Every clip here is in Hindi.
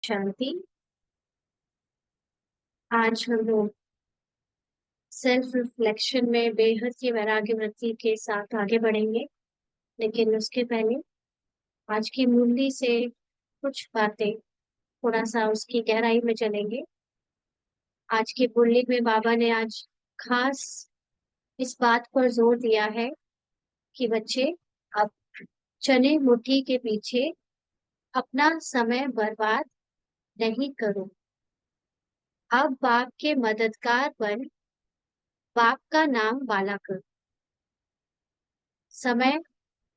शांति। आज हम लोग सेल्फ रिफ्लेक्शन में बेहद की वैराग्य वृत्ति के साथ आगे बढ़ेंगे। लेकिन उसके पहले आज की मुरली से कुछ बातें थोड़ा सा उसकी गहराई में चलेंगे। आज की मुरली में बाबा ने आज खास इस बात पर जोर दिया है कि बच्चे, अब चने मुट्ठी के पीछे अपना समय बर्बाद नहीं करो। अब बाप के मददगार बन बाप का नाम वाला करो। समय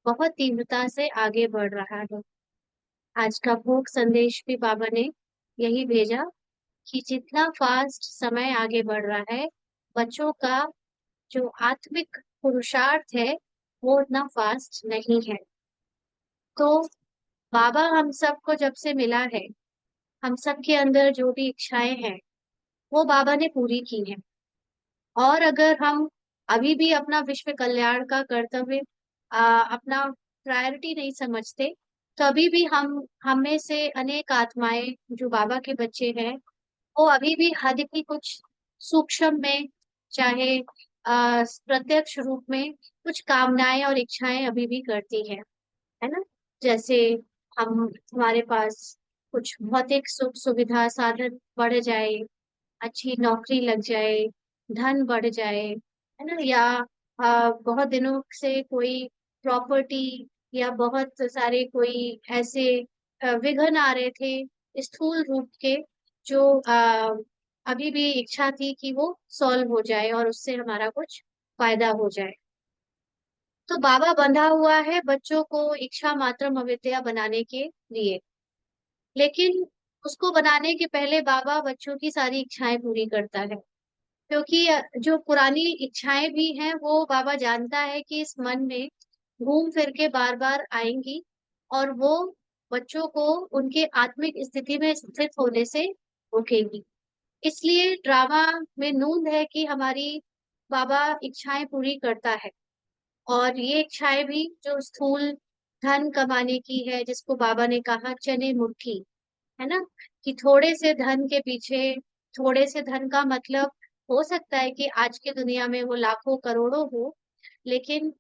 बहुत तीव्रता से आगे बढ़ रहा है। आज का भोग संदेश भी बाबा ने यही भेजा कि जितना फास्ट समय आगे बढ़ रहा है, बच्चों का जो आत्मिक पुरुषार्थ है वो उतना फास्ट नहीं है। तो बाबा हम सबको जब से मिला है, हम सबके अंदर जो भी इच्छाएं हैं वो बाबा ने पूरी की है। और अगर हम अभी भी अपना विश्व कल्याण का कर्तव्य अपना प्रायोरिटी नहीं समझते, तो अभी भी हम में से अनेक आत्माएं जो बाबा के बच्चे हैं, वो अभी भी हद की कुछ सूक्ष्म में, चाहे प्रत्यक्ष रूप में कुछ कामनाएं और इच्छाएं अभी भी करती है ना। जैसे हम हमारे पास कुछ भौतिक सुख सुविधा साधन बढ़ जाए, अच्छी नौकरी लग जाए, धन बढ़ जाए, है ना, या बहुत दिनों से कोई प्रॉपर्टी या बहुत सारे कोई ऐसे विघ्न आ रहे थे स्थूल रूप के, जो अभी भी इच्छा थी कि वो सॉल्व हो जाए और उससे हमारा कुछ फायदा हो जाए। तो बाबा बंधा हुआ है बच्चों को इच्छा मात्र अविद्या बनाने के लिए। लेकिन उसको बनाने के पहले बाबा बच्चों की सारी इच्छाएं पूरी करता है, क्योंकि जो पुरानी इच्छाएं भी हैं वो बाबा जानता है कि इस मन में घूम फिर के बार बार आएंगी, और वो बच्चों को उनके आत्मिक स्थिति में स्थित होने से रोकेगी। इसलिए ड्रामा में नूंद है कि हमारी बाबा इच्छाएं पूरी करता है। और ये इच्छाएं भी जो स्थूल धन कमाने की है, जिसको बाबा ने कहा चने मुट्ठी, है ना, कि थोड़े से धन के पीछे, थोड़े से धन का मतलब हो सकता है कि आज की दुनिया में वो लाखों करोड़ों हो, लेकिन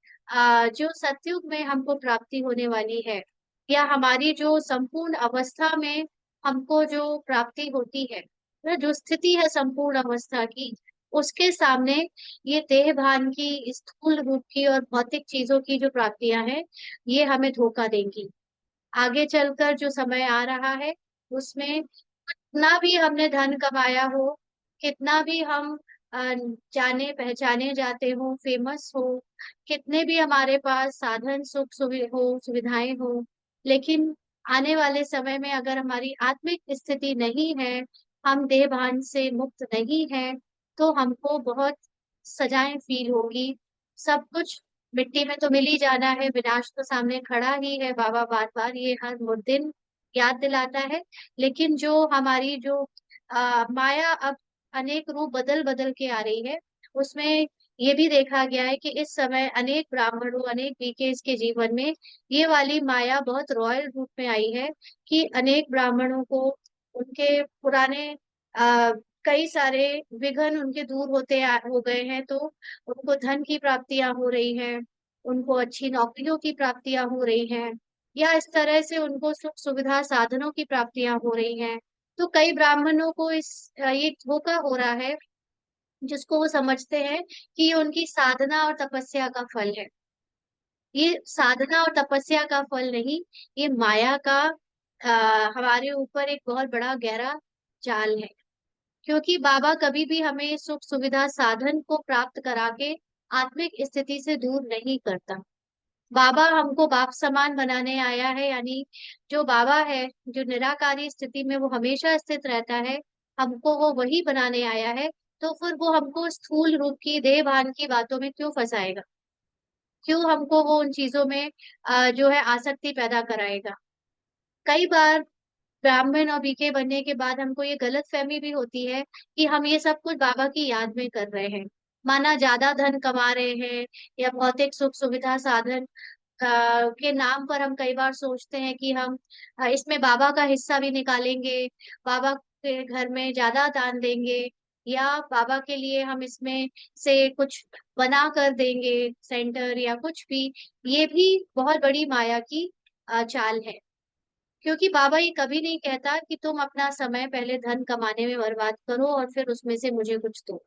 जो सतयुग में हमको प्राप्ति होने वाली है, या हमारी जो संपूर्ण अवस्था में हमको जो प्राप्ति होती है, जो स्थिति है संपूर्ण अवस्था की, उसके सामने ये देह भान की स्थूल रूप की और भौतिक चीजों की जो प्राप्तियां हैं, ये हमें धोखा देंगी। आगे चलकर जो समय आ रहा है उसमें कितना भी हमने धन कमाया हो, कितना भी हम जाने पहचाने जाते हो, फेमस हो, कितने भी हमारे पास साधन सुविधाएं हो, लेकिन आने वाले समय में अगर हमारी आत्मिक स्थिति नहीं है, हम देह भान से मुक्त नहीं है, तो हमको बहुत सजाएं फील होगी। सब कुछ मिट्टी में तो मिल ही जाना है, विनाश तो सामने खड़ा ही है, बाबा बार बार ये हर दिन याद दिलाता है। लेकिन जो हमारी जो माया अब अनेक रूप बदल बदल के आ रही है, उसमें ये भी देखा गया है कि इस समय अनेक ब्राह्मणों, अनेक बीकेस के जीवन में ये वाली माया बहुत रॉयल रूप में आई है, कि अनेक ब्राह्मणों को उनके पुराने आ, कई सारे विघ्न उनके दूर हो गए हैं, तो उनको धन की प्राप्तियां हो रही हैं, उनको अच्छी नौकरियों की प्राप्तियां हो रही हैं, या इस तरह से उनको सुख सुविधा साधनों की प्राप्तियां हो रही हैं। तो कई ब्राह्मणों को ये धोखा हो रहा है, जिसको वो समझते हैं कि ये उनकी साधना और तपस्या का फल है। ये साधना और तपस्या का फल नहीं, ये माया का हमारे ऊपर एक बहुत बड़ा गहरा जाल है। क्योंकि बाबा कभी भी हमें सुख सुविधा साधन को प्राप्त करा के आत्मिक स्थिति से दूर नहीं करता। बाबा हमको बाप समान बनाने आया है, यानी जो बाबा है, जो निराकारी स्थिति में वो हमेशा स्थित रहता है, हमको वो वही बनाने आया है। तो फिर वो हमको स्थूल रूप की देह भान की बातों में क्यों फंसाएगा, क्यों हमको वो उन चीजों में जो है आसक्ति पैदा कराएगा। कई बार ब्राह्मण और बीके बनने के बाद हमको ये गलत फहमी भी होती है कि हम ये सब कुछ बाबा की याद में कर रहे हैं, माना ज्यादा धन कमा रहे हैं या भौतिक सुख सुविधा साधन के नाम पर हम कई बार सोचते हैं कि हम इसमें बाबा का हिस्सा भी निकालेंगे, बाबा के घर में ज्यादा दान देंगे, या बाबा के लिए हम इसमें से कुछ बना कर देंगे सेंटर या कुछ भी। ये भी बहुत बड़ी माया की चाल है। क्योंकि बाबा ये कभी नहीं कहता कि तुम अपना समय पहले धन कमाने में बर्बाद करो और फिर उसमें से मुझे कुछ दो।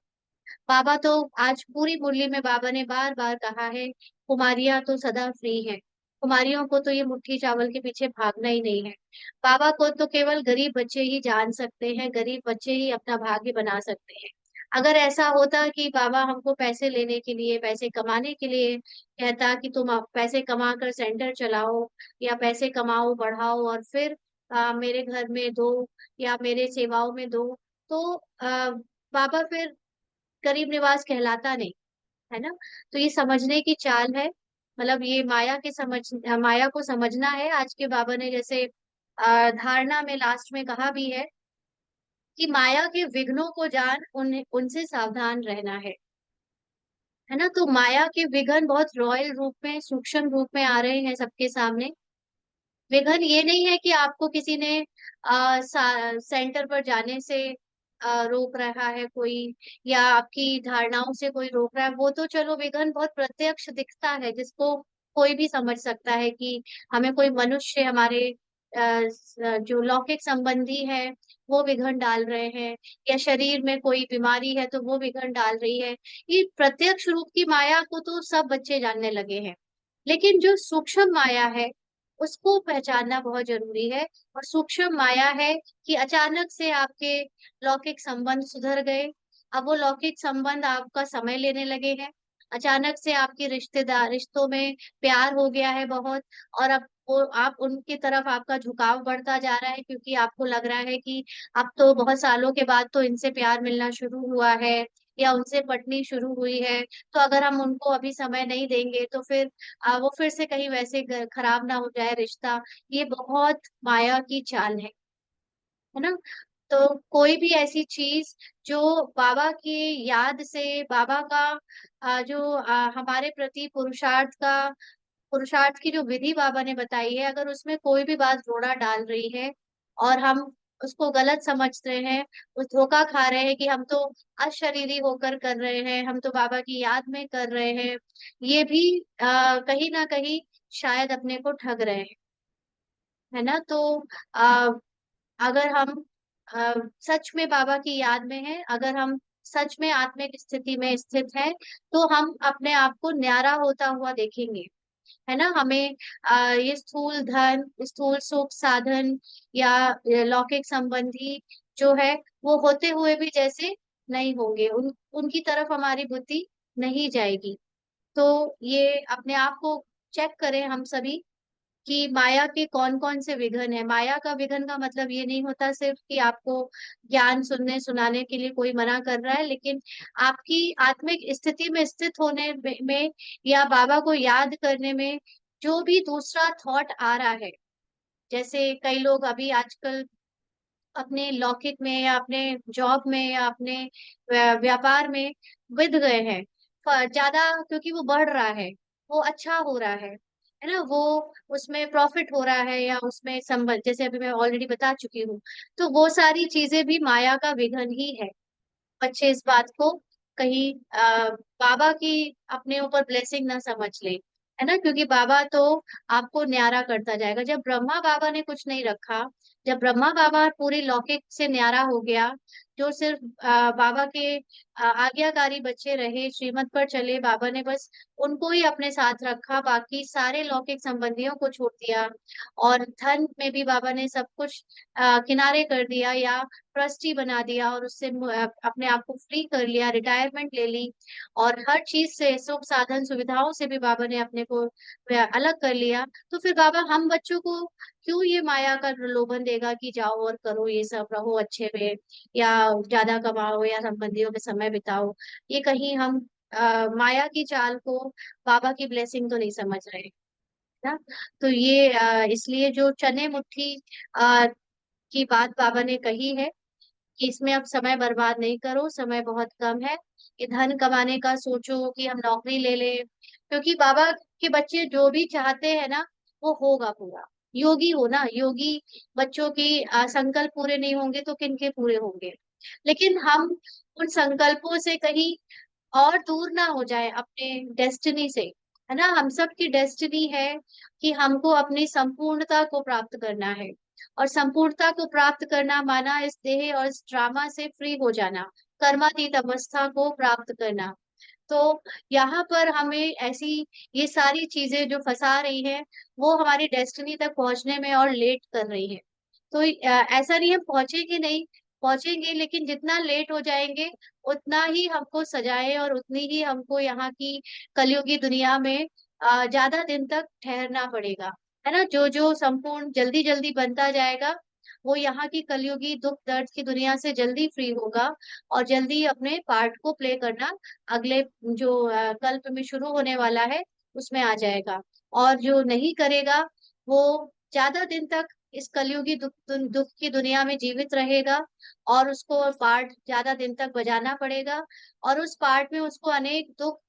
बाबा तो आज पूरी मुरली में बाबा ने बार बार कहा है, कुमारियां तो सदा फ्री हैं। कुमारियों को तो ये मुट्ठी चावल के पीछे भागना ही नहीं है। बाबा को तो केवल गरीब बच्चे ही जान सकते हैं, गरीब बच्चे ही अपना भाग्य बना सकते हैं। अगर ऐसा होता कि बाबा हमको पैसे लेने के लिए, पैसे कमाने के लिए कहता कि तुम आप पैसे कमा कर सेंटर चलाओ या पैसे कमाओ बढ़ाओ और फिर मेरे घर में दो या मेरे सेवाओं में दो, तो बाबा फिर गरीब निवास कहलाता नहीं, है ना। तो ये समझने की चाल है, मतलब ये माया को समझना है। आज के बाबा ने जैसे धारणा में लास्ट में कहा भी कि माया के विघ्नों को जान उनसे सावधान रहना है ना। तो माया के विघ्न बहुत रॉयल रूप में, सूक्ष्म रूप में आ रहे हैं सबके सामने। विघन ये नहीं है कि आपको किसी ने सेंटर पर जाने से रोक रहा है कोई, या आपकी धारणाओं से कोई रोक रहा है। वो तो चलो विघन बहुत प्रत्यक्ष दिखता है, जिसको कोई भी समझ सकता है कि हमें कोई मनुष्य हमारे जो लौकिक संबंधी है वो विघन डाल रहे हैं, या शरीर में कोई बीमारी है तो वो विघन डाल रही है। ये प्रत्यक्ष रूप की माया को तो सब बच्चे जानने लगे हैं, लेकिन जो सूक्ष्म माया है उसको पहचानना बहुत जरूरी है। और सूक्ष्म माया है कि अचानक से आपके लौकिक संबंध सुधर गए, अब वो लौकिक संबंध आपका समय लेने लगे हैं। अचानक से आपकी रिश्तों में प्यार हो गया है बहुत, और अब वो आप उनकी तरफ आपका झुकाव बढ़ता जा रहा है, क्योंकि आपको लग रहा है कि अब तो बहुत सालों के बाद तो इनसे प्यार मिलना शुरू हुआ है या उनसे पटनी शुरू हुई है। तो अगर हम उनको अभी समय नहीं देंगे तो फिर वो फिर से कहीं वैसे खराब ना हो जाए रिश्ता। ये बहुत माया की चाल है ना। तो कोई भी ऐसी चीज जो बाबा की याद से, बाबा का जो हमारे प्रति पुरुषार्थ की जो विधि बाबा ने बताई है, अगर उसमें कोई भी बात रोड़ा डाल रही है और हम उसको गलत समझ रहे हैं, उस धोखा खा रहे हैं कि हम तो अशरीरी होकर कर रहे हैं, हम तो बाबा की याद में कर रहे हैं, ये भी कहीं ना कहीं शायद अपने को ठग रहे हैं, है ना। तो आ, अगर हम सच में बाबा की याद में हैं, अगर हम सच में आत्मिक स्थिति में स्थित हैं, तो हम अपने आप को न्यारा होता हुआ देखेंगे, है ना। हमें ये स्थूल धन, स्थूल सुख साधन या लौकिक संबंधी जो है वो होते हुए भी जैसे नहीं होंगे, उनकी तरफ हमारी बुद्धि नहीं जाएगी। तो ये अपने आप को चेक करें हम सभी कि माया के कौन कौन से विघन है। माया का विघन का मतलब ये नहीं होता सिर्फ कि आपको ज्ञान सुनने सुनाने के लिए कोई मना कर रहा है, लेकिन आपकी आत्मिक स्थिति में स्थित होने में या बाबा को याद करने में जो भी दूसरा थॉट आ रहा है। जैसे कई लोग अभी आजकल अपने लौकिक में या अपने जॉब में या अपने व्यापार में बिध गए हैं ज्यादा, क्योंकि वो बढ़ रहा है, वो अच्छा हो रहा है ना, वो उसमें प्रॉफिट हो रहा है या उसमें संबंध, जैसे अभी मैं ऑलरेडी बता चुकी हूँ। तो वो सारी चीजें भी माया का विघन ही है। बच्चे इस बात को कहीं बाबा की अपने ऊपर ब्लेसिंग ना समझ ले, है ना। क्योंकि बाबा तो आपको न्यारा करता जाएगा। जब ब्रह्मा बाबा ने कुछ नहीं रखा, जब ब्रह्मा बाबा पूरी लौकिक से न्यारा हो गया, जो सिर्फ बाबा के आज्ञाकारी बच्चे रहे, श्रीमत पर चले, बाबा ने बस उनको ही अपने साथ रखा, बाकी सारे लौकिक संबंधियों को छोड़ दिया। और धन में भी बाबा ने सब कुछ किनारे कर दिया या ट्रस्टी बना दिया, और उससे अपने आप को फ्री कर लिया, रिटायरमेंट ले ली, और हर चीज से, सुख साधन सुविधाओं से भी बाबा ने अपने को अलग कर लिया। तो फिर बाबा हम बच्चों को क्यों ये माया का प्रलोभन देगा कि जाओ और करो ये सब, रहो अच्छे में, या ज्यादा कमाओ या संबंधियों में समय बिताओ। ये कहीं हम माया की चाल को बाबा की ब्लेसिंग तो नहीं समझ रहे ना। तो ये इसलिए जो चने मुट्ठी की बात बाबा ने कही है कि इसमें अब समय बर्बाद नहीं करो, समय बहुत कम है। ये धन कमाने का सोचो कि हम नौकरी ले लें, क्योंकि बाबा कि बच्चे जो भी चाहते हैं ना वो होगा पूरा। योगी हो ना, योगी बच्चों की संकल्प पूरे नहीं होंगे तो किनके पूरे होंगे। लेकिन हम उन संकल्पों से कहीं और दूर ना हो जाए अपने डेस्टिनी से, है ना। हम सब की डेस्टिनी है कि हमको अपनी संपूर्णता को प्राप्त करना है। और संपूर्णता को प्राप्त करना माना इस देह और इस ड्रामा से फ्री हो जाना, कर्मातीत अवस्था को प्राप्त करना। तो यहाँ पर हमें ऐसी ये सारी चीजें जो फंसा रही है वो हमारी डेस्टिनी तक पहुंचने में और लेट कर रही है। तो ऐसा नहीं हम पहुंचेंगे नहीं, पहुंचेंगे, लेकिन जितना लेट हो जाएंगे उतना ही हमको सजाए और उतनी ही हमको यहाँ की कलयुगी दुनिया में ज्यादा दिन तक ठहरना पड़ेगा, है ना। जो जो संपूर्ण जल्दी जल्दी बनता जाएगा वो यहाँ की कलयुगी दुख दर्द की दुनिया से जल्दी फ्री होगा और जल्दी अपने पार्ट को प्ले करना अगले जो कल्प में शुरू होने वाला है उसमें आ जाएगा। और जो नहीं करेगा वो ज्यादा दिन तक इस कलयुगी दुख की दुनिया में जीवित रहेगा और उसको पार्ट ज्यादा दिन तक बजाना पड़ेगा। और उस पार्ट में उसको अनेक दुख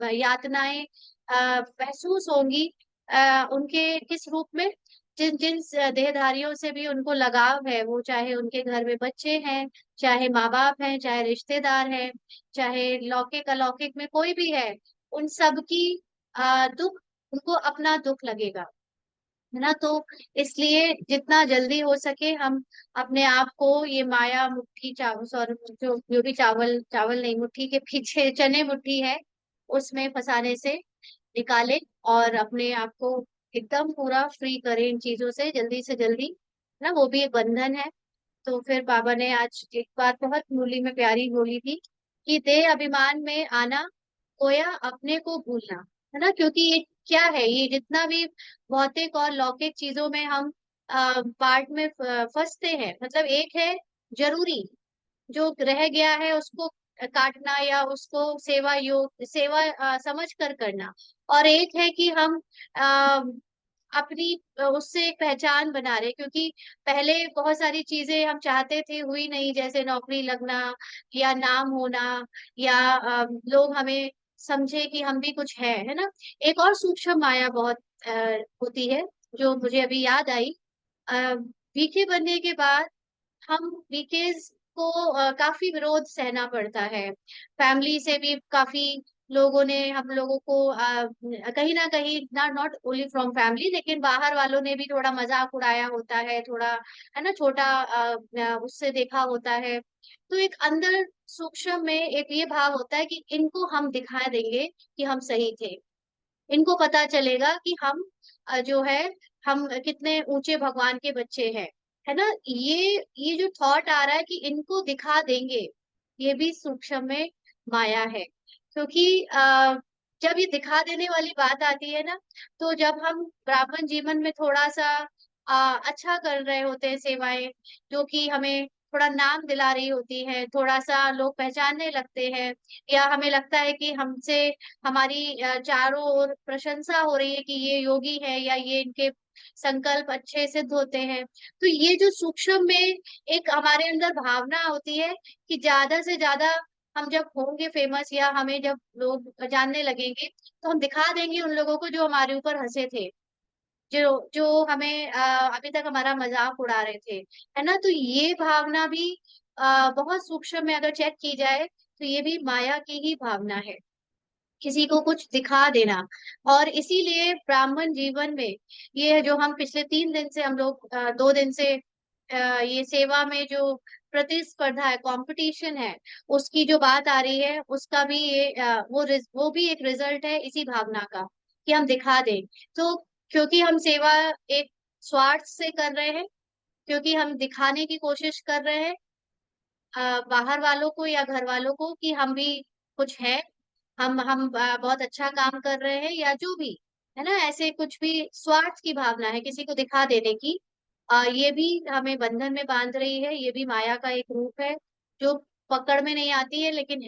यातनाएं महसूस होंगी। उनके किस रूप में, जिन जिन देहधारियों से भी उनको लगाव है, वो चाहे उनके घर में बच्चे हैं, चाहे माँ बाप हैं, चाहे रिश्तेदार हैं, चाहे लौकिक अलौकिक में कोई भी है, उन सब की दुख, उनको अपना दुख लगेगा, है ना। तो इसलिए जितना जल्दी हो सके हम अपने आप को ये माया मुट्ठी चावल, सॉरी, जो भी चावल चावल नहीं, मुट्ठी के पीछे चने मुट्ठी है उसमें फंसाने से निकालें और अपने आप को एकदम पूरा फ्री करें इन चीजों से जल्दी से जल्दी, है ना। वो भी एक बंधन है। तो फिर बाबा ने आज एक बात बहुत मुरली में प्यारी बोली थी कि देह अभिमान में आना, खोया अपने को भूलना, है ना। क्योंकि ये क्या है, ये जितना भी भौतिक और लौकिक चीजों में हम पार्ट में फंसते हैं, मतलब एक है जरूरी, जो रह गया है उसको काटना या उसको सेवा योग सेवा समझ कर करना। और एक है कि हम अपनी उससे एक पहचान बना रहे, क्योंकि पहले बहुत सारी चीजें हम चाहते थे हुई नहीं, जैसे नौकरी लगना या नाम होना या लोग हमें समझे कि हम भी कुछ है ना। एक और सूक्ष्म माया बहुत होती है जो मुझे अभी याद आई। बीके बनने के बाद हम वीकेज को काफी विरोध सहना पड़ता है। फैमिली से भी काफी लोगों ने हम लोगों को कहीं ना कहीं, नॉट ओनली फ्रॉम फैमिली, लेकिन बाहर वालों ने भी थोड़ा मजाक उड़ाया होता है, थोड़ा, है ना, छोटा उससे देखा होता है। तो एक अंदर सूक्ष्म में एक ये भाव होता है कि इनको हम दिखा देंगे कि हम सही थे, इनको पता चलेगा कि हम जो है हम कितने ऊंचे भगवान के बच्चे हैं, है ना। ये जो थॉट आ रहा है कि इनको दिखा देंगे, ये भी सूक्ष्म में माया है। क्योंकि जब ये दिखा देने वाली बात आती है ना, तो जब हम ब्राह्मण जीवन में थोड़ा सा अच्छा कर रहे होते हैं सेवाएं, जो कि हमें थोड़ा नाम दिला रही होती है, थोड़ा सा लोग पहचानने लगते हैं, या हमें लगता है कि हमसे हमारी चारों ओर प्रशंसा हो रही है कि ये योगी है या ये इनके संकल्प अच्छे सिद्ध होते हैं। तो ये जो सूक्ष्म में एक हमारे अंदर भावना होती है कि ज्यादा से ज्यादा हम जब होंगे फेमस या हमें जब लोग जानने लगेंगे तो हम दिखा देंगे उन लोगों को जो हमारे ऊपर हंसे थे, जो जो हमें अभी तक हमारा मजाक उड़ा रहे थे, है ना। तो ये भावना भी बहुत सूक्ष्म में अगर चेक की जाए तो ये भी माया की ही भावना है, किसी को कुछ दिखा देना। और इसीलिए ब्राह्मण जीवन में ये जो हम पिछले 3 दिन से हम लोग 2 दिन से ये सेवा में जो प्रतिस्पर्धा है, कंपटीशन है, उसकी जो बात आ रही है, उसका भी ये वो भी एक रिजल्ट है इसी भावना का कि हम दिखा दें। तो क्योंकि हम सेवा एक स्वार्थ से कर रहे हैं, क्योंकि हम दिखाने की कोशिश कर रहे हैं बाहर वालों को या घर वालों को कि हम भी कुछ है, हम बहुत अच्छा काम कर रहे हैं या जो भी, है ना। ऐसे कुछ भी स्वार्थ की भावना है किसी को दिखा देने की, ये भी हमें बंधन में बांध रही है, ये भी माया का एक रूप है जो पकड़ में नहीं आती है लेकिन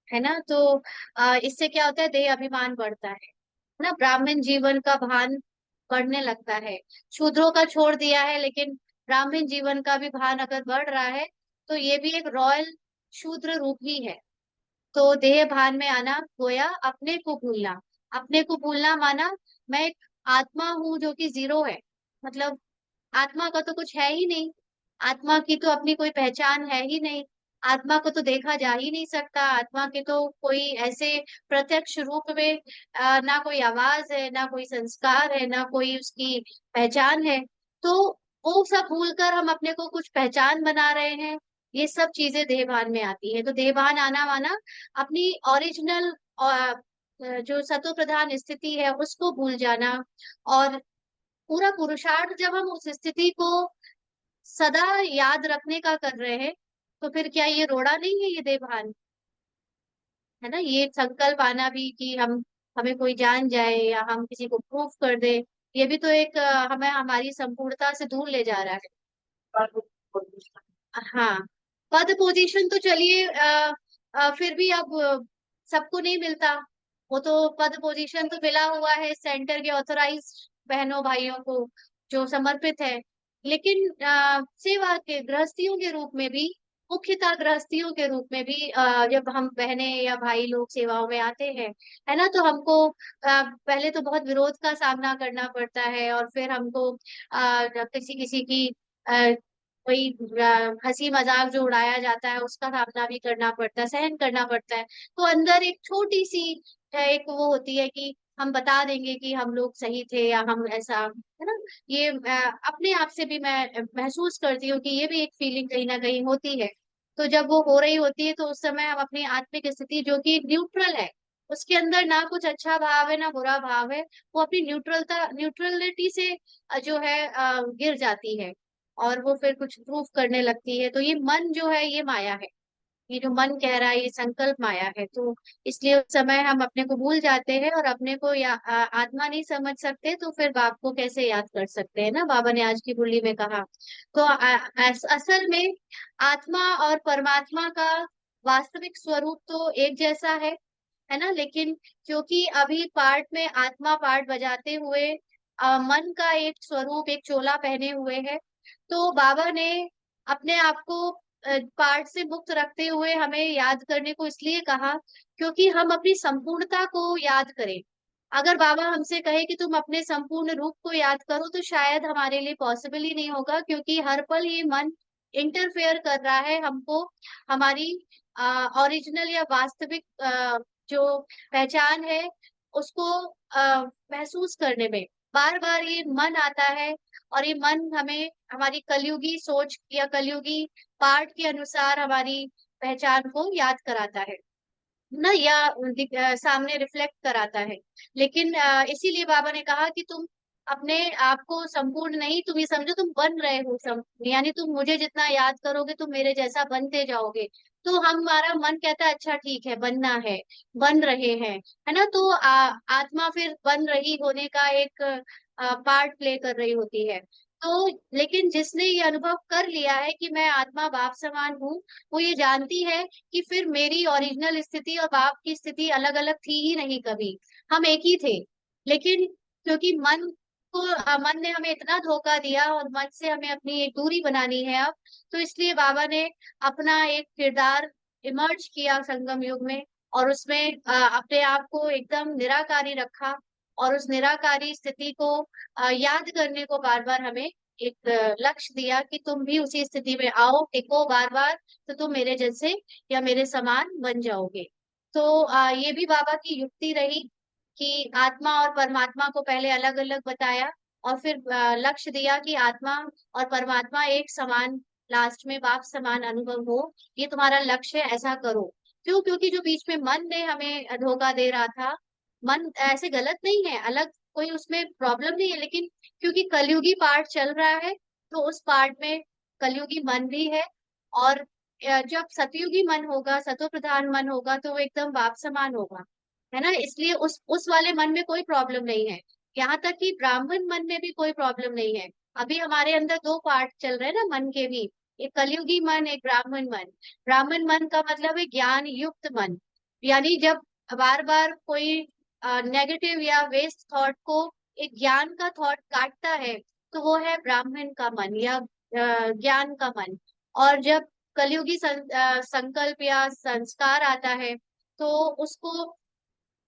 है ना। तो इससे क्या होता है, देह अभिमान बढ़ता है ना, ब्राह्मण जीवन का भान बढ़ने लगता है। शूद्रों का छोड़ दिया है लेकिन ब्राह्मण जीवन का भी भान अगर बढ़ रहा है तो ये भी एक रॉयल शूद्र रूप ही है। तो देह भान में आना, गोया अपने को भूलना। अपने को भूलना माना मैं एक आत्मा हूँ जो कि जीरो है। मतलब आत्मा का तो कुछ है ही नहीं। आत्मा की तो अपनी कोई पहचान है ही नहीं। आत्मा को तो देखा जा ही नहीं सकता। आत्मा के तो कोई ऐसे प्रत्यक्ष रूप में ना कोई आवाज है, ना कोई संस्कार है, ना कोई उसकी पहचान है। तो वो सब भूलकर हम अपने को कुछ पहचान बना रहे हैं। ये सब चीजें देहभान में आती है। तो देहभान आना माना अपनी ओरिजिनल जो सतो प्रधान स्थिति है उसको भूल जाना। और पूरा पुरुषार्थ जब हम उस स्थिति को सदा याद रखने का कर रहे हैं, तो फिर क्या ये रोड़ा नहीं है, ये देवभान? है ना, ये संकल्प आना भी कि हम हमें कोई जान जाए या हम किसी को प्रूफ कर दे, ये भी तो एक हमें हमारी संपूर्णता से दूर ले जा रहा है। हाँ, पद पोजीशन तो चलिए फिर भी अब सबको नहीं मिलता। वो तो पद पोजीशन तो मिला हुआ है सेंटर के ऑथोराइज बहनों भाइयों को जो समर्पित है। लेकिन सेवा के गृहस्थियों के रूप में भी, मुख्यतः गृहस्थियों के रूप में भी जब हम बहनें या भाई लोग सेवाओं में आते हैं, है ना, तो हमको पहले तो बहुत विरोध का सामना करना पड़ता है। और फिर हमको किसी किसी की वही हंसी मजाक जो उड़ाया जाता है उसका सामना भी करना पड़ता है, सहन करना पड़ता है। तो अंदर एक छोटी सी एक वो होती है कि हम बता देंगे कि हम लोग सही थे या हम ऐसा, है ना। ये अपने आप से भी मैं महसूस करती हूँ कि ये भी एक फीलिंग कहीं ना कहीं होती है। तो जब वो हो रही होती है तो उस समय हम अपनी आत्मिक स्थिति जो कि न्यूट्रल है, उसके अंदर ना कुछ अच्छा भाव है ना बुरा भाव है, वो अपनी न्यूट्रलिटी से जो है गिर जाती है। और वो फिर कुछ प्रूफ करने लगती है। तो ये मन जो है ये माया है। ये जो मन कह रहा है ये संकल्प माया है। तो इसलिए उस समय हम अपने को भूल जाते हैं और अपने को आत्मा नहीं समझ सकते, तो फिर बाप को कैसे याद कर सकते हैं ना, बाबा ने आज की बुल्ली में कहा। तो असल में आत्मा और परमात्मा का वास्तविक स्वरूप तो एक जैसा है ना। लेकिन क्योंकि अभी पार्ट में आत्मा पार्ट बजाते हुए मन का एक स्वरूप, एक चोला पहने हुए है, तो बाबा ने अपने आप को पार्ट से मुक्त रखते हुए हमें याद करने को इसलिए कहा क्योंकि हम अपनी संपूर्णता को याद करें। अगर बाबा हमसे कहे कि तुम अपने संपूर्ण रूप को याद करो तो शायद हमारे लिए पॉसिबल ही नहीं होगा, क्योंकि हर पल ये मन इंटरफेयर कर रहा है हमको हमारी ओरिजिनल या वास्तविक जो पहचान है उसको महसूस करने में। बार बार ये मन आता है और ये मन हमें हमारी कलयुगी सोच या कलयुगी पाठ के अनुसार हमारी पहचान को याद कराता है ना, या सामने रिफ्लेक्ट कराता है। लेकिन इसीलिए बाबा ने कहा कि तुम अपने आप को संपूर्ण नहीं, तुम ये समझो तुम बन रहे हो यानी तुम मुझे जितना याद करोगे तुम मेरे जैसा बनते जाओगे। तो हमारा मन कहता है अच्छा ठीक है बनना है, बन रहे हैं, है ना। तो आत्मा फिर बन रही होने का एक पार्ट प्ले कर रही होती है। तो लेकिन जिसने ये अनुभव कर लिया है कि मैं आत्मा बाप समान हूँ, वो ये जानती है कि फिर मेरी ओरिजिनल स्थिति और बाप की स्थिति अलग अलग थी ही नहीं कभी, हम एक ही थे। लेकिन क्योंकि मन ने हमें इतना धोखा दिया और मन से हमें अपनी एक दूरी बनानी है अब, तो इसलिए बाबा ने अपना एक किरदार इमर्ज किया संगम युग में। और उसमें अपने आप को एकदम निराकारी रखा। और उस निराकारी स्थिति को याद करने को बार बार हमें एक लक्ष्य दिया कि तुम भी उसी स्थिति में आओ, टिको बार बार, तो तुम मेरे जैसे या मेरे समान बन जाओगे। तो ये भी बाबा की युक्ति रही कि आत्मा और परमात्मा को पहले अलग अलग बताया और फिर लक्ष्य दिया कि आत्मा और परमात्मा एक समान, लास्ट में बाप समान अनुभव हो, ये तुम्हारा लक्ष्य है, ऐसा करो। क्यों? क्योंकि जो बीच में मन ने हमें धोखा दे रहा था, मन ऐसे गलत नहीं है, अलग कोई उसमें प्रॉब्लम नहीं है, लेकिन क्योंकि कलयुगी पार्ट चल रहा है तो उस पार्ट में कलयुगी मन भी है। और जब सतयुगी मन होगा, सतो प्रधान मन होगा, तो वो एकदम बाप समान होगा, है ना। इसलिए उस वाले मन में कोई प्रॉब्लम नहीं है। यहाँ तक कि ब्राह्मण मन में भी कोई प्रॉब्लम नहीं है। अभी हमारे अंदर दो पार्ट चल रहे हैं ना मन के भी, एक कलयुगी मन, एक ब्राह्मण मन। ब्राह्मण मन का मतलब है ज्ञान युक्त मन। यानी जब बार बार कोई नेगेटिव या वेस्ट थॉट को एक ज्ञान का थॉट काटता है, तो वो है ब्राह्मण का मन या ज्ञान का मन। और जब कलयुगी संकल्प या संस्कार आता है तो उसको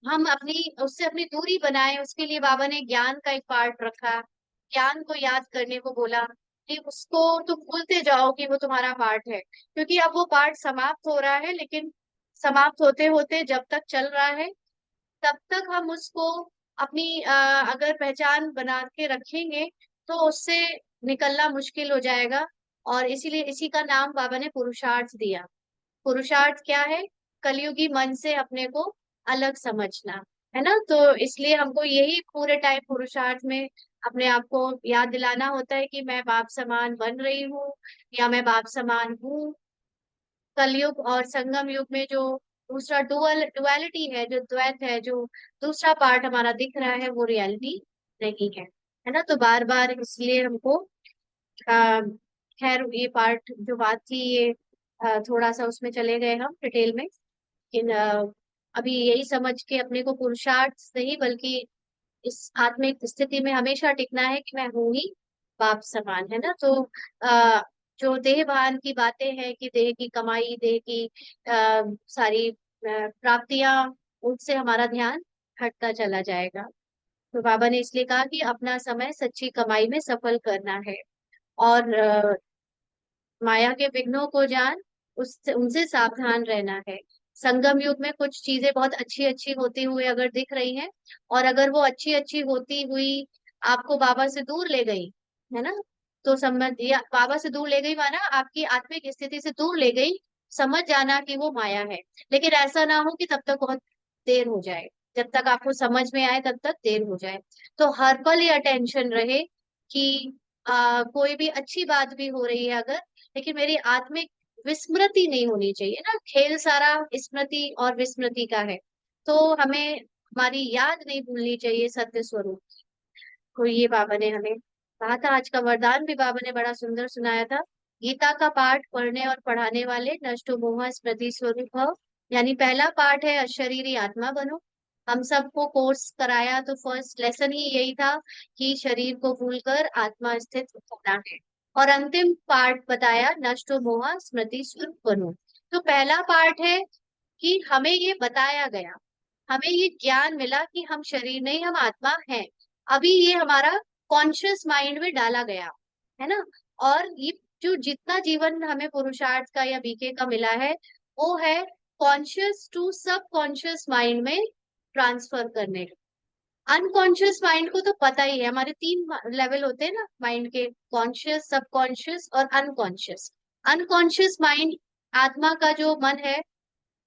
हम अपनी उससे अपनी दूरी बनाए, उसके लिए बाबा ने ज्ञान का एक पार्ट रखा, ज्ञान को याद करने को बोला कि उसको तुम भूलते जाओ कि वो तुम्हारा पार्ट है, क्योंकि अब वो पार्ट समाप्त हो रहा है। लेकिन समाप्त होते होते जब तक चल रहा है तब तक हम उसको अपनी अगर पहचान बना के रखेंगे तो उससे निकलना मुश्किल हो जाएगा। और इसीलिए इसी का नाम बाबा ने पुरुषार्थ दिया। पुरुषार्थ क्या है? कलयुगी मन से अपने को अलग समझना, है ना। तो इसलिए हमको यही पूरे टाइम पुरुषार्थ में अपने आप को याद दिलाना होता है कि मैं बाप समान बन रही हूँ या मैं बाप समान हूँ। कलयुग और संगम युग में जो दूसरा डुअलिटी है, जो द्वैत है, जो दूसरा पार्ट हमारा दिख रहा है, वो रियलिटी नहीं है ना। तो बार बार इसलिए हमको अ, खैर ये पार्ट जो बात थी ये थोड़ा सा उसमें चले गए हम डिटेल में, लेकिन अभी यही समझ के अपने को पुरुषार्थ नहीं बल्कि इस आत्मिक स्थिति में हमेशा टिकना है कि मैं हूं ही बाप समान, है ना। तो आ, जो देह भान की बातें हैं कि देह की कमाई, देह की सारी प्राप्तियां, उनसे हमारा ध्यान हटता चला जाएगा। तो बाबा ने इसलिए कहा कि अपना समय सच्ची कमाई में सफल करना है। और माया के विघ्नों को जान, उससे उनसे सावधान रहना है। संगम युग में कुछ चीजें बहुत अच्छी अच्छी होती हुई अगर दिख रही हैं, और अगर वो अच्छी अच्छी होती हुई आपको बाबा से दूर ले गई, है ना, तो समझ या बाबा से दूर ले गई माना आपकी आत्मिक स्थिति से दूर ले गई, समझ जाना कि वो माया है। लेकिन ऐसा ना हो कि तब तक बहुत देर हो जाए, जब तक आपको समझ में आए तब तक देर हो जाए। तो हर पल ये अटेंशन रहे कि कोई भी अच्छी बात भी हो रही है अगर, लेकिन मेरी आत्मिक विस्मृति नहीं होनी चाहिए ना। खेल सारा स्मृति और विस्मृति का है। तो हमें हमारी याद नहीं भूलनी चाहिए सत्य स्वरूप को। ये बाबा ने हमें कहा था। आज का वरदान भी बाबा ने बड़ा सुंदर सुनाया था। गीता का पाठ पढ़ने और पढ़ाने वाले नष्टो मोह स्मृति स्वरूप भव। यानी पहला पाठ है अशरीरी आत्मा बनो। हम सबको कोर्स कराया तो फर्स्ट लेसन ही यही था कि शरीर को भूलकर आत्मा स्थित होना है। और अंतिम पार्ट बताया नष्टो मोह स्मृति स्वरूप बनो। तो पहला पार्ट है कि हमें ये बताया गया, हमें ये ज्ञान मिला कि हम शरीर नहीं, हम आत्मा हैं। अभी ये हमारा कॉन्शियस माइंड में डाला गया, है ना। और ये जो जितना जीवन हमें पुरुषार्थ का या बीके का मिला है, वो है कॉन्शियस टू सब कॉन्शियस माइंड में ट्रांसफर करने। अनकॉन्शियस माइंड को तो पता ही है, हमारे तीन लेवल होते हैं ना माइंड के, कॉन्शियस, सबकॉन्शियस और अनकॉन्शियस। अनकॉन्शियस माइंड, आत्मा का जो मन है,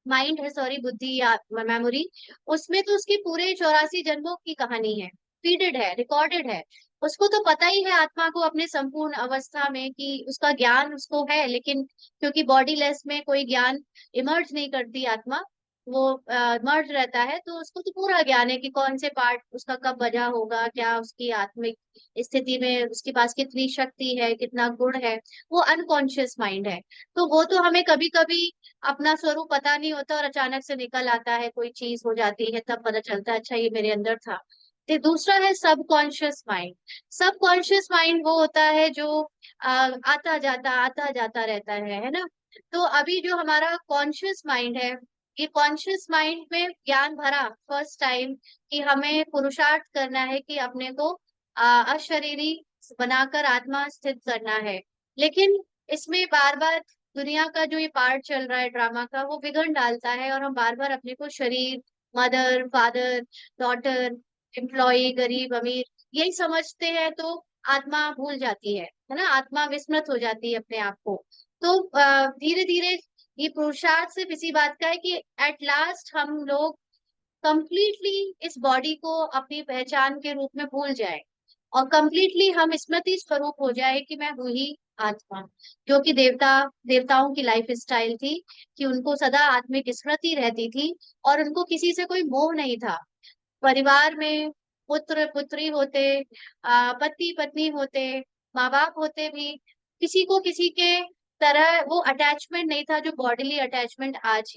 माइंड है सॉरी, बुद्धि या मेमोरी, उसमें तो उसकी पूरे 84 जन्मों की कहानी है, फीडेड है, रिकॉर्डेड है। उसको तो पता ही है आत्मा को अपने संपूर्ण अवस्था में कि उसका ज्ञान उसको है, लेकिन क्योंकि बॉडी लेस में कोई ज्ञान इमर्ज नहीं करती आत्मा, वो मर्ज रहता है, तो उसको तो पूरा ज्ञान है कि कौन से पार्ट उसका कब बजा होगा, क्या उसकी आत्मिक स्थिति में उसके पास कितनी शक्ति है, कितना गुण है। वो अनकॉन्शियस माइंड है। तो वो तो हमें कभी कभी अपना स्वरूप पता नहीं होता और अचानक से निकल आता है, कोई चीज हो जाती है, तब पता चलता है अच्छा ये मेरे अंदर था। तो दूसरा है सबकॉन्शियस माइंड। सबकॉन्शियस माइंड वो होता है जो आता जाता रहता है ना। तो अभी जो हमारा कॉन्शियस माइंड है, ये कॉन्शियस माइंड में ज्ञान भरा फर्स्ट टाइम कि हमें पुरुषार्थ करना है कि अपने को अशरीरी बनाकर आत्मा स्थित करना है। लेकिन इसमें बार बार दुनिया का जो ये पार्ट चल रहा है ड्रामा का, वो विघन डालता है और हम बार बार अपने को शरीर, मदर, फादर, डॉटर, एम्प्लॉय, गरीब, अमीर, यही समझते हैं। तो आत्मा भूल जाती है ना, आत्मा विस्मृत हो जाती है अपने आप को। तो धीरे धीरे ये पुरुषार्थ सिर्फ इसी बात का है कि एट लास्ट हम लोग कंप्लीटली इस बॉडी को अपनी पहचान के रूप में भूल जाए और कंप्लीटली हम स्मृति स्वरूप हो जाए कि मैं हूँ ही आत्मा। जो कि देवताओं की लाइफ स्टाइल थी कि उनको सदा आत्मिक स्मृति रहती थी और उनको किसी से कोई मोह नहीं था। परिवार में पुत्र पुत्री होते, पति पत्नी होते, माँ बाप होते भी, किसी को किसी के तरह वो अटैचमेंट नहीं था जो बॉडीली अटैचमेंट आज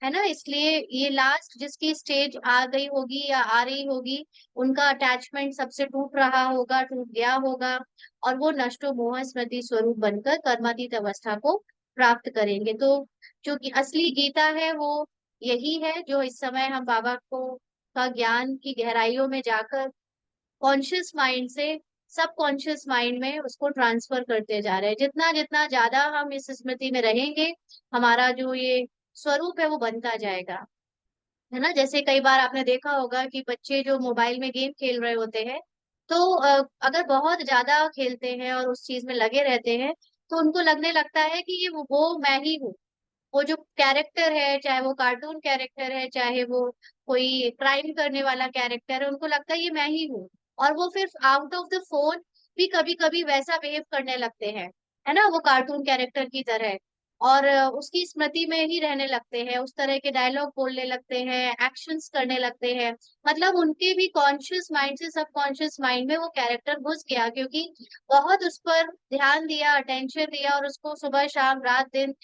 है ना। इसलिए ये लास्ट जिसकी स्टेज आ गई होगी या आ रही होगी, उनका अटैचमेंट सबसे टूट रहा होगा, टूट गया होगा, और वो नष्टो मोह स्मृति स्वरूप बनकर कर्मातीत अवस्था को प्राप्त करेंगे। तो जो कि असली गीता है वो यही है जो इस समय हम बाबा को का ज्ञान की गहराइयों में जाकर कॉन्शियस माइंड से सब कॉन्शियस माइंड में उसको ट्रांसफर करते जा रहे हैं। जितना जितना ज्यादा हम इस स्मृति में रहेंगे, हमारा जो ये स्वरूप है वो बनता जाएगा। है ना, जैसे कई बार आपने देखा होगा कि बच्चे जो मोबाइल में गेम खेल रहे होते हैं, तो अगर बहुत ज्यादा खेलते हैं और उस चीज में लगे रहते हैं, तो उनको लगने लगता है कि ये वो मैं ही हूँ। वो जो कैरेक्टर है, चाहे वो कार्टून कैरेक्टर है, चाहे वो कोई क्राइम करने वाला कैरेक्टर है, उनको लगता है ये मैं ही हूँ। और वो फिर आउट ऑफ द फोन भी कभी कभी वैसा बिहेव करने लगते हैं, है ना, वो कार्टून कैरेक्टर की तरह। और उसकी स्मृति में ही रहने लगते हैं, उस तरह के डायलॉग बोलने लगते हैं, एक्शंस करने लगते हैं। मतलब उनके भी कॉन्शियस माइंड से सब कॉन्शियस माइंड में वो कैरेक्टर घुस गया, क्योंकि बहुत उस पर ध्यान दिया, अटेंशन दिया, और उसको सुबह शाम रात दिन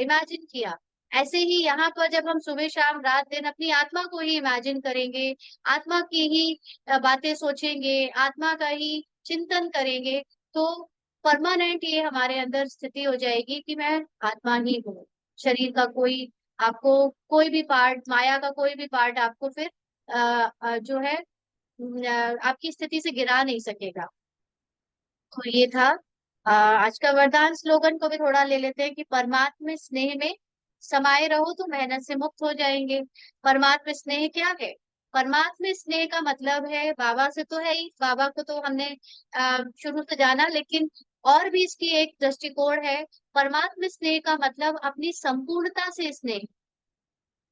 इमेजिन किया। ऐसे ही यहाँ पर जब हम सुबह शाम रात दिन अपनी आत्मा को ही इमेजिन करेंगे, आत्मा की ही बातें सोचेंगे, आत्मा का ही चिंतन करेंगे, तो परमानेंट ये हमारे अंदर स्थिति हो जाएगी कि मैं आत्मा ही हूँ। शरीर का कोई, आपको कोई भी पार्ट, माया का कोई भी पार्ट आपको फिर जो है आपकी स्थिति से गिरा नहीं सकेगा। तो ये था आज का वरदान। स्लोगन को भी थोड़ा ले लेते हैं कि परमात्म स्नेह में समाये रहो तो मेहनत से मुक्त हो जाएंगे। परमात्म स्नेह क्या है? परमात्म स्नेह का मतलब है, बाबा से तो है ही, बाबा को तो हमने शुरू से जाना, लेकिन और भी इसकी एक दृष्टिकोण है। परमात्म स्नेह का मतलब अपनी संपूर्णता से स्नेह,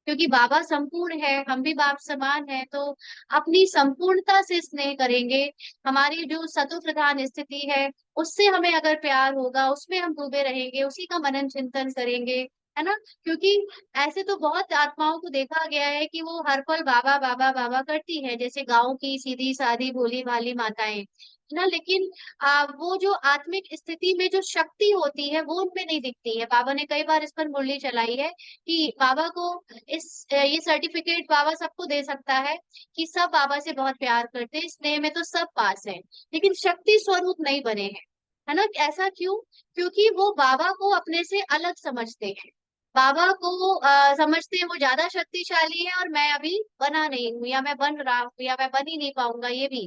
क्योंकि बाबा संपूर्ण है, हम भी बाप समान है, तो अपनी संपूर्णता से स्नेह करेंगे। हमारी जो सतो प्रधान स्थिति है, उससे हमें अगर प्यार होगा, उसमें हम डूबे रहेंगे, उसी का मनन चिंतन करेंगे, है ना। क्योंकि ऐसे तो बहुत आत्माओं को देखा गया है कि वो हर पल बाबा बाबा बाबा करती है, जैसे गांव की सीधी सादी भोली भाली माताएं, है ना। लेकिन वो जो आत्मिक स्थिति में जो शक्ति होती है वो उनमें नहीं दिखती है। बाबा ने कई बार इस पर मुरली चलाई है कि बाबा को ये सर्टिफिकेट बाबा सबको दे सकता है कि सब बाबा से बहुत प्यार करते हैं, स्नेह में तो सब पास है, लेकिन शक्ति स्वरूप नहीं बने हैं। है ना, ऐसा क्यों? क्योंकि वो बाबा को अपने से अलग समझते हैं। बाबा को समझते हैं वो ज्यादा शक्तिशाली है और मैं अभी बना नहीं हूँ, या मैं बन रहा हूँ, या मैं बन ही नहीं पाऊंगा, ये भी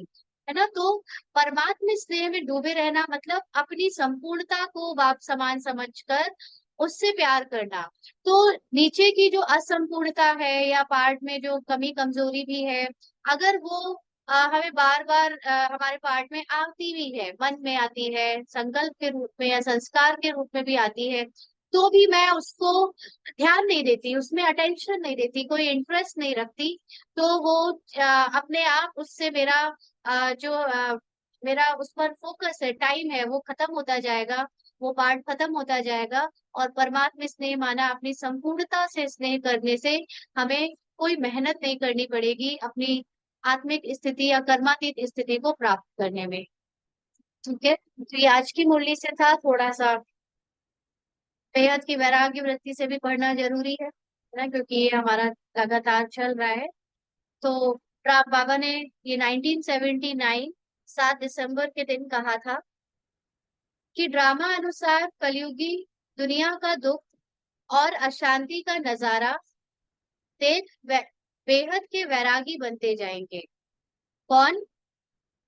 है ना। तो परमात्मा स्नेह में डूबे रहना मतलब अपनी संपूर्णता को बाप समान समझकर उससे प्यार करना। तो नीचे की जो असंपूर्णता है या पार्ट में जो कमी कमजोरी भी है, अगर वो हमें बार बार हमारे पार्ट में आती भी है, मन में आती है, संकल्प के रूप में या संस्कार के रूप में भी आती है, तो भी मैं उसको ध्यान नहीं देती, उसमें अटेंशन नहीं देती, कोई इंटरेस्ट नहीं रखती, तो वो अपने आप उससे मेरा जो मेरा उस पर फोकस है, टाइम है, वो खत्म होता जाएगा, वो पार्ट खत्म होता जाएगा। और परमात्मा स्नेह माना अपनी संपूर्णता से स्नेह करने से हमें कोई मेहनत नहीं करनी पड़ेगी अपनी आत्मिक स्थिति या कर्मातीत स्थिति को प्राप्त करने में। ठीक है, तो ये आज की मुरली से था थोड़ा सा। बेहद की वैराग्य वृत्ति से भी पढ़ना जरूरी है ना, क्योंकि ये हमारा लगातार चल रहा है। तो बाबा ने ये 1979 7 दिसंबर के दिन कहा था कि ड्रामा अनुसार कलयुगी दुनिया का दुख और अशांति का नजारा देख बेहद के वैरागी बनते जाएंगे। कौन?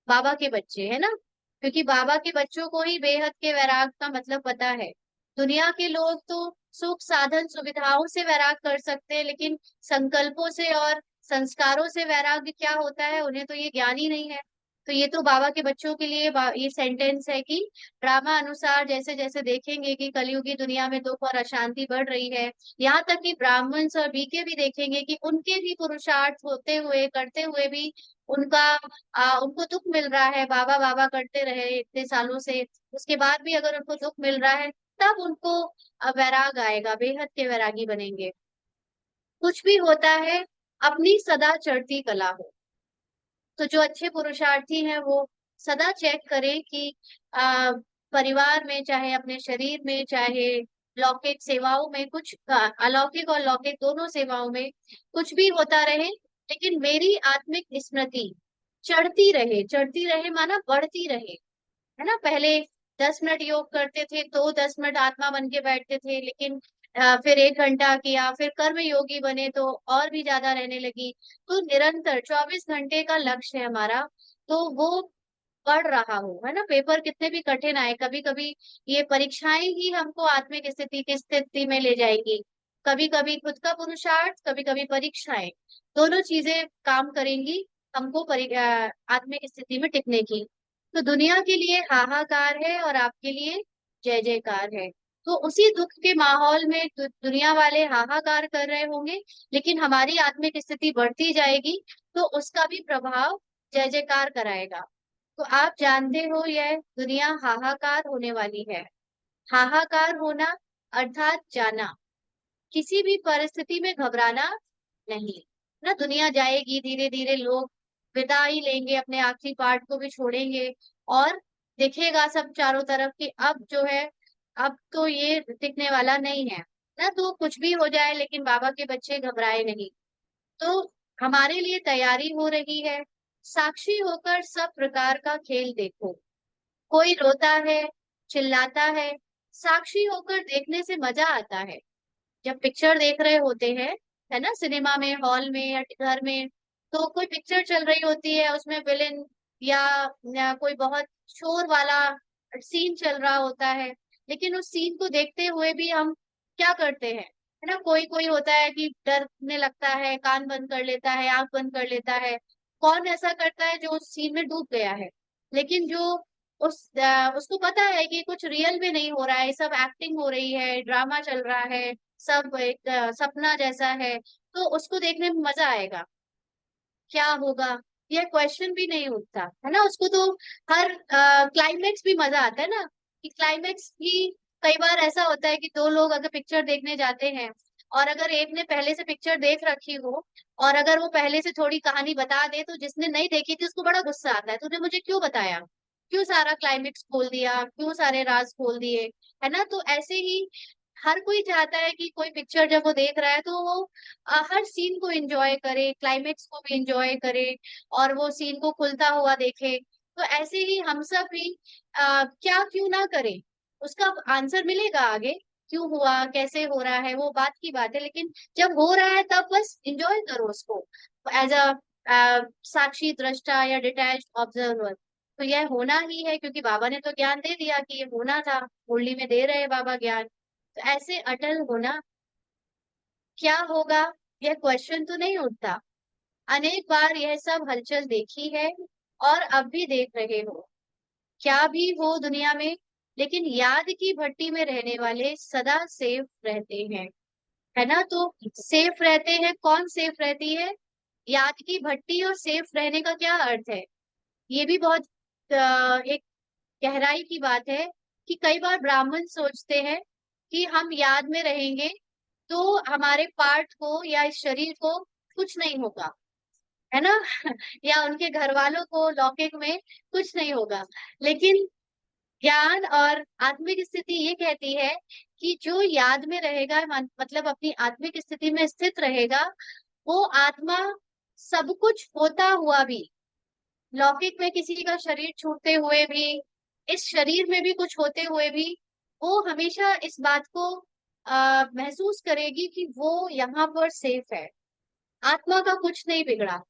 बाबा के बच्चे, है ना। क्योंकि बाबा के बच्चों को ही बेहद के वैराग का मतलब पता है। दुनिया के लोग तो सुख साधन सुविधाओं से वैराग कर सकते हैं, लेकिन संकल्पों से और संस्कारों से वैराग्य क्या होता है उन्हें तो ये ज्ञान ही नहीं है। तो ये तो बाबा के बच्चों के लिए ये सेंटेंस है कि ड्रामा अनुसार जैसे जैसे देखेंगे कि कलयुगी दुनिया में दुख और अशांति बढ़ रही है, यहाँ तक कि ब्राह्मण्स और बीके भी देखेंगे कि उनके भी पुरुषार्थ होते हुए करते हुए भी उनका उनको दुख मिल रहा है, बाबा बाबा करते रहे इतने सालों से, उसके बाद भी अगर उनको दुख मिल रहा है, तब उनको वैराग आएगा, बेहद के वैरागी बनेंगे। कुछ भी होता है अपनी सदा चढ़ती कला हो। तो जो अच्छे पुरुषार्थी हैं वो सदा चेक करें कि परिवार में, चाहे अपने शरीर में, चाहे लौकिक सेवाओं में, कुछ अलौकिक और लौकिक दोनों सेवाओं में कुछ भी होता रहे, लेकिन मेरी आत्मिक स्मृति चढ़ती रहे, चढ़ती रहे माना बढ़ती रहे। है ना, पहले 10 मिनट योग करते थे तो 10 मिनट आत्मा बन के बैठते थे, लेकिन फिर 1 घंटा किया, फिर कर्म योगी बने तो और भी ज्यादा रहने लगी। तो निरंतर 24 घंटे का लक्ष्य है हमारा, तो वो पढ़ रहा हूँ, है ना। पेपर कितने भी कठिन आए, कभी कभी ये परीक्षाएं ही हमको आत्मिक स्थिति की स्थिति में ले जाएगी। कभी कभी खुद का पुरुषार्थ, कभी कभी परीक्षाएं, दोनों चीजें काम करेंगी हमको आत्मिक स्थिति में टिकने की। तो दुनिया के लिए हाहाकार है और आपके लिए जय जयकार है। तो उसी दुख के माहौल में दुनिया वाले हाहाकार कर रहे होंगे, लेकिन हमारी आत्मिक स्थिति बढ़ती जाएगी, तो उसका भी प्रभाव जय जयकार कराएगा। तो आप जानते हो यह दुनिया हाहाकार होने वाली है। हाहाकार होना अर्थात जाना, किसी भी परिस्थिति में घबराना नहीं। ना दुनिया जाएगी, धीरे धीरे लोग विदा ही लेंगे, अपने आखिरी पार्ट को भी छोड़ेंगे, और दिखेगा सब चारों तरफ कि अब जो है, अब तो ये टिकने वाला नहीं है। ना तो कुछ भी हो जाए, लेकिन बाबा के बच्चे घबराए नहीं। तो हमारे लिए तैयारी हो रही है। साक्षी होकर सब प्रकार का खेल देखो। कोई रोता है, चिल्लाता है, साक्षी होकर देखने से मजा आता है। जब पिक्चर देख रहे होते हैं, है ना, सिनेमा में, हॉल में या घर में, तो कोई पिक्चर चल रही होती है, उसमें विलेन या, कोई बहुत शोर वाला सीन चल रहा होता है, लेकिन उस सीन को देखते हुए भी हम क्या करते हैं, है ना। कोई कोई होता है कि डरने लगता है, कान बंद कर लेता है, आंख बंद कर लेता है। कौन ऐसा करता है जो उस सीन में डूब गया है। लेकिन जो उसको पता है कि कुछ रियल में नहीं हो रहा है, सब एक्टिंग हो रही है, ड्रामा चल रहा है, सब एक सपना जैसा है, तो उसको देखने में मजा आएगा। क्या होगा, यह क्वेश्चन भी नहीं उठता, है ना। उसको तो हर क्लाइमेक्स भी मजा आता है ना, कि क्लाइमेक्स भी कई बार ऐसा होता है कि दो लोग अगर पिक्चर देखने जाते हैं, और अगर एक ने पहले से पिक्चर देख रखी हो, और अगर वो पहले से थोड़ी कहानी बता दे, तो जिसने नहीं देखी थी उसको बड़ा गुस्सा आता है, तूने मुझे क्यों बताया, क्यों सारा क्लाइमेक्स खोल दिया, क्यों सारे राज खोल दिए, है ना। तो ऐसे ही हर कोई चाहता है कि कोई पिक्चर जब वो देख रहा है तो वो हर सीन को एंजॉय करे, क्लाइमेक्स को भी एंजॉय करे, और वो सीन को खुलता हुआ देखे। तो ऐसे ही हम सब भी क्या क्यों ना करें, उसका आंसर मिलेगा आगे। क्यों हुआ, कैसे हो रहा है, वो बात की बात है, लेकिन जब हो रहा है तब बस एंजॉय करो उसको, एज अ साक्षी, दृष्टा या डिटैच्ड ऑब्जर्वर। तो यह होना ही है, क्योंकि बाबा ने तो ज्ञान दे दिया कि ये होना था, मुरली में दे रहे हैं बाबा ज्ञान। तो ऐसे अटल होना। क्या होगा, यह क्वेश्चन तो नहीं उठता। अनेक बार यह सब हलचल देखी है, और अब भी देख रहे हो। क्या भी हो दुनिया में, लेकिन याद की भट्टी में रहने वाले सदा सेफ रहते हैं, है ना। तो सेफ रहते हैं, कौन सेफ रहती है, याद की भट्टी। और सेफ रहने का क्या अर्थ है, ये भी बहुत एक गहराई की बात है, कि कई बार ब्राह्मण सोचते हैं कि हम याद में रहेंगे तो हमारे पार्ट को या इस शरीर को कुछ नहीं होगा, है ना। या उनके घर वालों को लौकिक में कुछ नहीं होगा। लेकिन ज्ञान और आत्मिक स्थिति ये कहती है कि जो याद में रहेगा, मतलब अपनी आत्मिक स्थिति में स्थित रहेगा, वो आत्मा सब कुछ होता हुआ भी, लौकिक में किसी का शरीर छूटते हुए भी, इस शरीर में भी कुछ होते हुए भी, वो हमेशा इस बात को महसूस करेगी कि वो यहाँ पर सेफ है। आत्मा का कुछ नहीं बिगड़ा।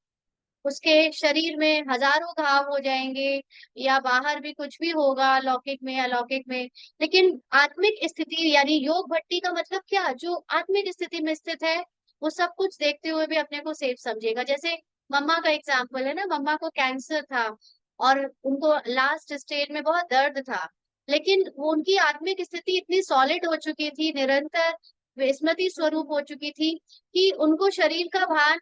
उसके शरीर में हजारों घाव हो जाएंगे, या बाहर भी कुछ भी होगा, लौकिक में या अलौकिक में, लेकिन आत्मिक स्थिति यानी योग भट्टी का मतलब क्या, जो आत्मिक स्थिति में स्थित है, वो सब कुछ देखते हुए भी अपने को सेफ समझेगा। जैसे मम्मा का एग्जाम्पल है ना, मम्मा को कैंसर था, और उनको लास्ट स्टेज में बहुत दर्द था, लेकिन वो उनकी आत्मिक स्थिति इतनी सॉलिड हो चुकी थी, निरंतर स्मृति स्वरूप हो चुकी थी, कि उनको शरीर का भान,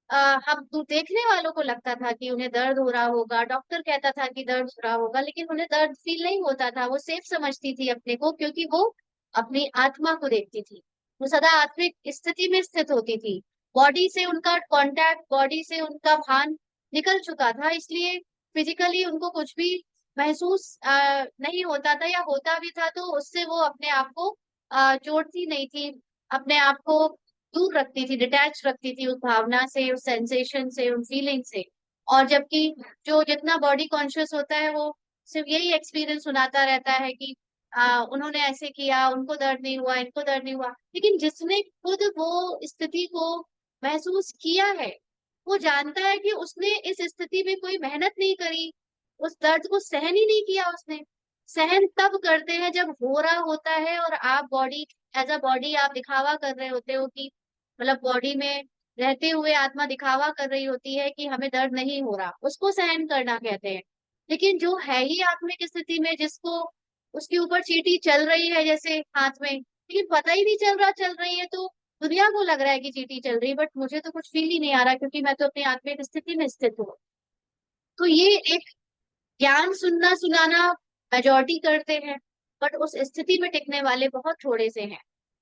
हम देखने वालों को लगता था कि उन्हें दर्द हो रहा होगा, डॉक्टर कहता था कि दर्द हो रहा होगा, लेकिन उन्हें दर्द फील नहीं होता था, वो सेफ समझती थी अपने को, क्योंकि वो अपनी आत्मा को देखती थी। वो सदा आत्मिक स्थिति में स्थित होती थी। बॉडी से उनका कांटेक्ट, बॉडी से उनका भान निकल चुका था, इसलिए फिजिकली उनको कुछ भी महसूस नहीं होता था, या होता भी था तो उससे वो अपने आप को जोड़ती नहीं थी, अपने आप को दूर रखती थी, डिटैच रखती थी उस भावना से, उस सेंसेशन से, उन फीलिंग से। और जबकि जो जितना बॉडी कॉन्शियस होता है, वो सिर्फ यही एक्सपीरियंस सुनाता रहता है कि उन्होंने ऐसे किया, उनको दर्द नहीं हुआ, इनको दर्द नहीं हुआ। लेकिन जिसने खुद वो स्थिति को महसूस किया है, वो जानता है कि उसने इस स्थिति में कोई मेहनत नहीं करी, उस दर्द को सहन ही नहीं किया उसने। सहन तब करते हैं जब हो रहा होता है और आप बॉडी, एज अ बॉडी आप दिखावा कर रहे होते हो कि मतलब बॉडी में रहते हुए आत्मा दिखावा कर रही होती है कि हमें दर्द नहीं हो रहा, उसको सहन करना कहते हैं। लेकिन जो है ही आत्मिक स्थिति में, जिसको उसके ऊपर चींटी चल रही है जैसे हाथ में, लेकिन पता ही नहीं चल रहा चल रही है, तो दुनिया को लग रहा है कि चींटी चल रही है, बट मुझे तो कुछ फील ही नहीं आ रहा क्योंकि मैं तो अपनी आत्मिक स्थिति में स्थित हूँ। तो ये एक ज्ञान सुनना सुनाना मेजोरिटी करते हैं, बट उस स्थिति में टिकने वाले बहुत थोड़े से हैं,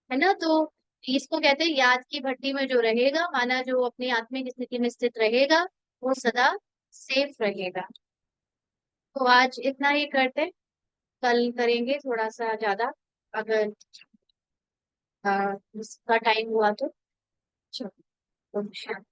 है ना। तो इसको कहते हैं याद की भट्टी में जो रहेगा, माना जो अपनी आत्मिक स्थिति में स्थित रहेगा, वो सदा सेफ रहेगा। तो आज इतना ही करते हैं, कल करेंगे थोड़ा सा ज्यादा, अगर इसका टाइम हुआ तो। चलो, अच्छा।